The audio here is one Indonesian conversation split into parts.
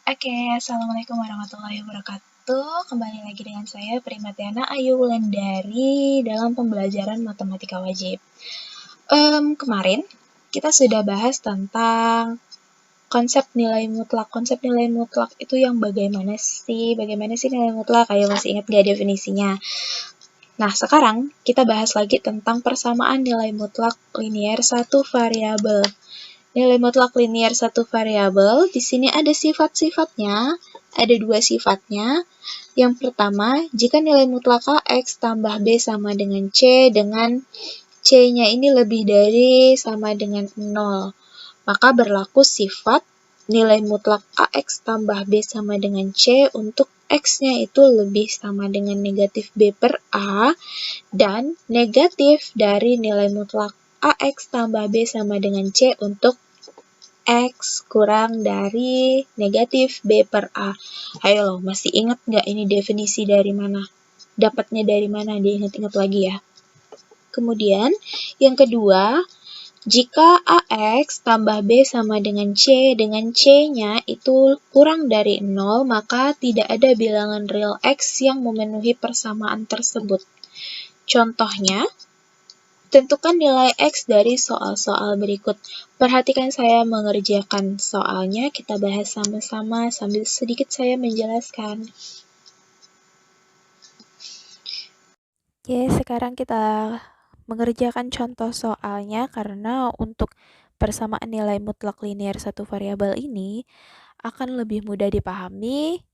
Oke, Assalamualaikum warahmatullahi wabarakatuh. Kembali lagi dengan saya, Primatiana Ayu Wulandari, dalam pembelajaran matematika wajib. Kemarin kita sudah bahas tentang konsep nilai mutlak. Konsep nilai mutlak itu yang bagaimana sih? Bagaimana sih nilai mutlak? Ayo, masih ingat gak definisinya? Nah, sekarang kita bahas lagi tentang persamaan nilai mutlak linier satu variabel. Nilai mutlak linier satu variabel, di sini ada sifat-sifatnya, ada dua sifatnya. Yang pertama, jika nilai mutlak X tambah B sama dengan C, dengan C-nya ini lebih dari sama dengan 0, maka berlaku sifat nilai mutlak AX tambah B sama dengan C untuk X-nya itu lebih sama dengan negatif B per A, dan negatif dari nilai mutlak AX tambah B sama dengan C untuk X kurang dari negatif B per A. Ayo loh, masih ingat nggak ini definisi dari mana? Dapatnya dari mana? Diingat-ingat lagi ya. Kemudian, yang kedua, jika AX tambah B sama dengan C-nya itu kurang dari 0, maka tidak ada bilangan real X yang memenuhi persamaan tersebut. Contohnya, tentukan nilai X dari soal-soal berikut. Perhatikan saya mengerjakan soalnya, kita bahas sama-sama sambil sedikit saya menjelaskan. Oke, sekarang kita mengerjakan contoh soalnya karena untuk persamaan nilai mutlak linier satu variabel ini akan lebih mudah dipahami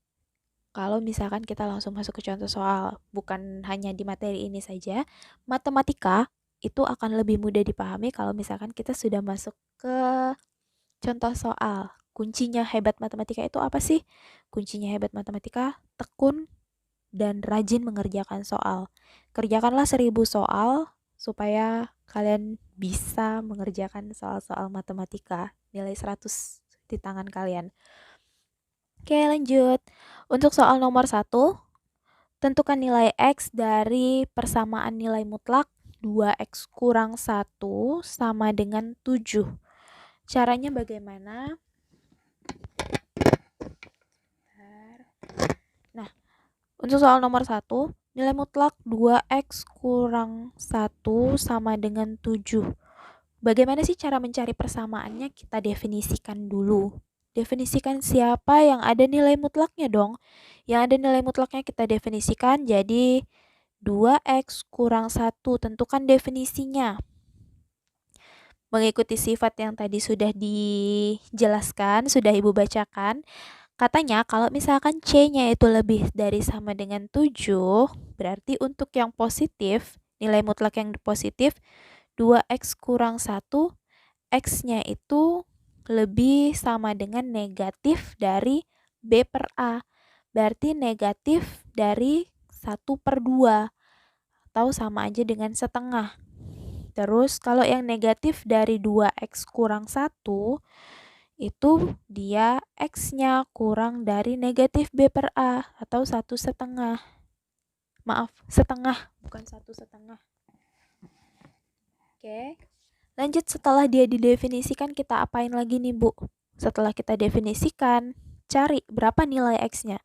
kalau misalkan kita langsung masuk ke contoh soal. Bukan hanya di materi ini saja, matematika itu akan lebih mudah dipahami kalau misalkan kita sudah masuk ke contoh soal. Kuncinya hebat matematika itu apa sih? Kuncinya hebat matematika, tekun dan rajin mengerjakan soal. Kerjakanlah 1000 soal supaya kalian bisa mengerjakan soal-soal matematika. Nilai 100 di tangan kalian. Oke, lanjut. Untuk soal nomor 1, tentukan nilai X dari persamaan nilai mutlak 2X kurang 1 sama dengan 7. Caranya bagaimana? Nah, untuk soal nomor 1, nilai mutlak 2X kurang 1 sama dengan 7. Bagaimana sih cara mencari persamaannya? Kita definisikan dulu. Definisikan siapa yang ada nilai mutlaknya dong. Yang ada nilai mutlaknya kita definisikan jadi 2X kurang 1. Tentukan definisinya. Mengikuti sifat yang tadi sudah dijelaskan, sudah Ibu bacakan. Katanya kalau misalkan C-nya itu lebih dari sama dengan 7, berarti untuk yang positif, nilai mutlak yang positif, 2X kurang 1, X-nya itu lebih sama dengan negatif dari B per A. Berarti negatif dari 1/2, atau sama aja dengan setengah. Terus kalau yang negatif dari 2X kurang 1, itu dia X-nya kurang dari negatif B per A atau 1/2. Maaf, setengah, bukan 1/2. Oke. Lanjut, setelah dia didefinisikan kita apain lagi nih, Bu? Setelah kita definisikan, cari berapa nilai X-nya.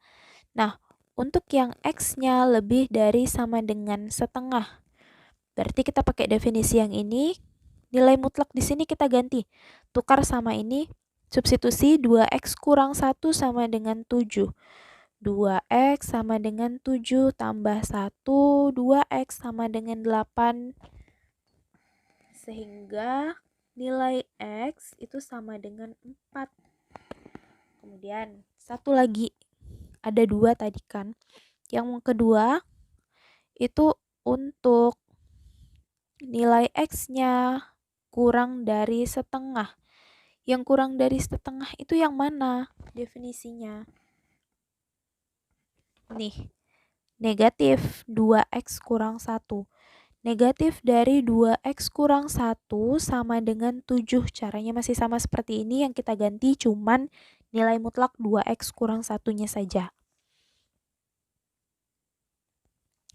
Nah, untuk yang X-nya lebih dari sama dengan setengah, berarti kita pakai definisi yang ini. Nilai mutlak di sini kita ganti. Tukar sama ini, substitusi 2X kurang 1 sama dengan 7. 2X sama dengan 7 tambah 1, 2X sama dengan 8. Sehingga nilai X itu sama dengan 4. Kemudian, satu lagi. Ada 2 tadi kan. Yang kedua, itu untuk nilai X-nya kurang dari setengah. Yang kurang dari setengah itu yang mana definisinya? Nih, negatif 2X kurang 1. Negatif dari 2X kurang 1 sama dengan 7. Caranya masih sama seperti ini, yang kita ganti cuman nilai mutlak 2X kurang 1-nya saja.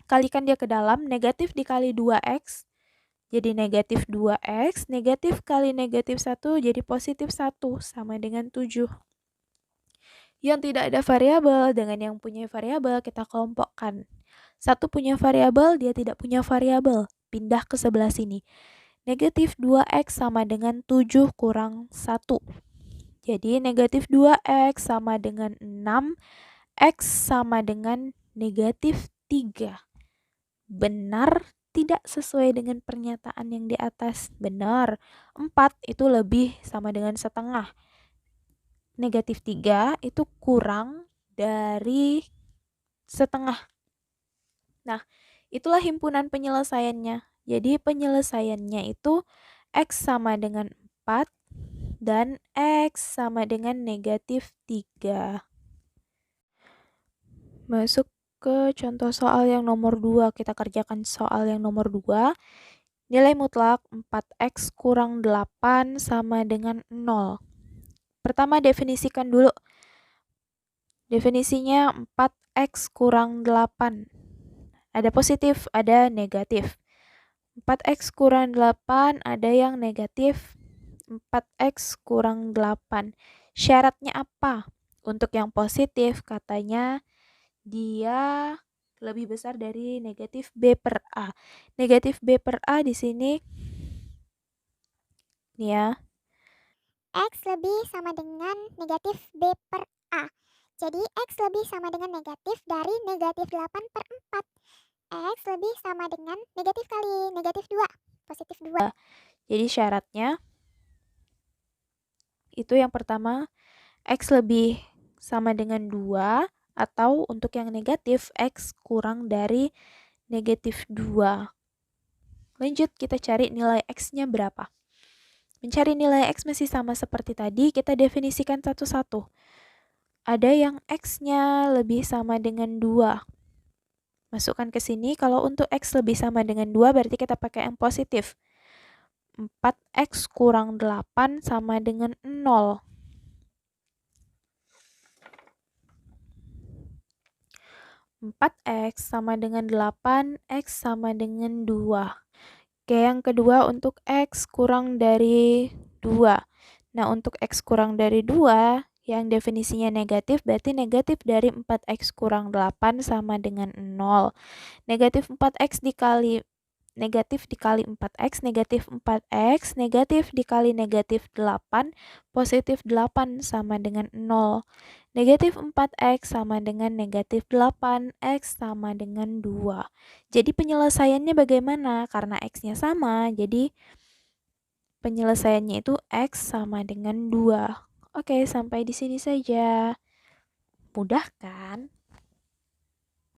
Kalikan dia ke dalam, negatif dikali 2X jadi negatif 2X, negatif kali negatif 1 jadi positif 1 sama dengan 7. Yang tidak ada variabel dengan yang punya variabel kita kelompokkan. Satu punya variabel, dia tidak punya variabel. Pindah ke sebelah sini. Negatif 2x sama dengan 7 kurang 1. Jadi negatif 2x sama dengan 6, x sama dengan negatif 3. Benar tidak sesuai dengan pernyataan yang di atas? Benar. 4 itu lebih sama dengan setengah. Negatif 3 itu kurang dari setengah. Nah, itulah himpunan penyelesaiannya. Jadi penyelesaiannya itu x sama dengan 4 dan x sama dengan negatif 3. Masuk ke contoh soal yang nomor 2. Kita kerjakan soal yang nomor 2. Nilai mutlak 4x kurang 8 sama dengan 0. Pertama definisikan dulu. Definisinya 4x kurang 8. Ada positif, ada negatif. 4x kurang 8 ada yang negatif. 4x kurang 8. Syaratnya apa? Untuk yang positif katanya dia lebih besar dari negatif B per A. Negatif B per A di sini nih ya. X lebih sama dengan negatif B per A. Jadi X lebih sama dengan negatif dari negatif 8 per 4. X lebih sama dengan negatif kali negatif 2, positif 2. Jadi syaratnya itu yang pertama X lebih sama dengan 2 atau untuk yang negatif X kurang dari negatif 2. Lanjut kita cari nilai X-nya berapa. Mencari nilai X masih sama seperti tadi, kita definisikan satu-satu. Ada yang X-nya lebih sama dengan 2. Masukkan ke sini, kalau untuk X lebih sama dengan 2 berarti kita pakai yang positif. 4X kurang 8 sama dengan 0. 4X sama dengan 8, X sama dengan 2. Oke, yang kedua untuk X kurang dari 2. Nah, untuk X kurang dari 2, yang definisinya negatif, berarti negatif dari 4X kurang 8 sama dengan 0. Negatif 4X dikali negatif dikali 4X, negatif 4X, negatif dikali negatif 8, positif 8 sama dengan 0. Negatif 4X sama dengan negatif 8, X sama dengan 2. Jadi penyelesaiannya bagaimana? Karena X-nya sama, jadi penyelesaiannya itu X sama dengan 2. Oke, sampai di sini saja. Mudah kan?